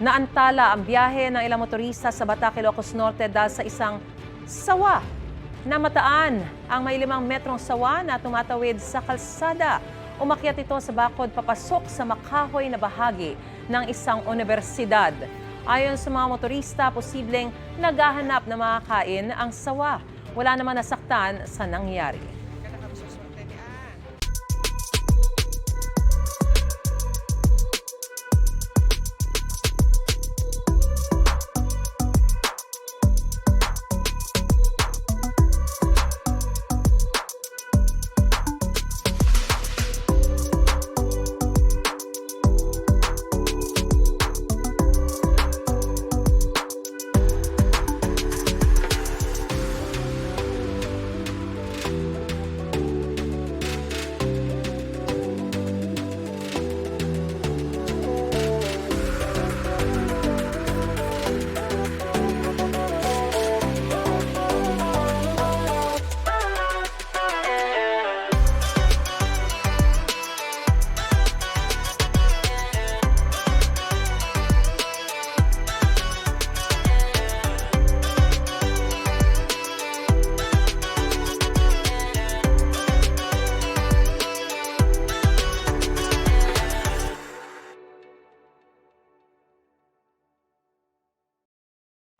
Naantala ang biyahe ng ilang motorista sa Batac, Ilocos Norte dahil sa isang sawa. Namataan ang may 5 metrong sawa na tumatawid sa kalsada. Umakyat ito sa bakod papasok sa makahoy na bahagi ng isang universidad. Ayon sa mga motorista, posibleng naghahanap na makakain ang sawa. Wala namang nasaktan sa nangyari.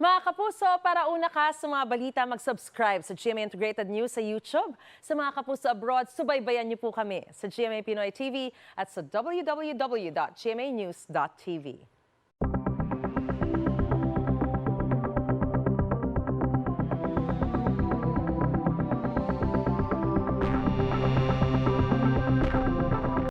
Mga kapuso, para una ka sa mga balita, mag-subscribe sa GMA Integrated News sa YouTube. Sa mga kapuso abroad, subaybayan niyo po kami sa GMA Pinoy TV at sa www.gmanews.tv.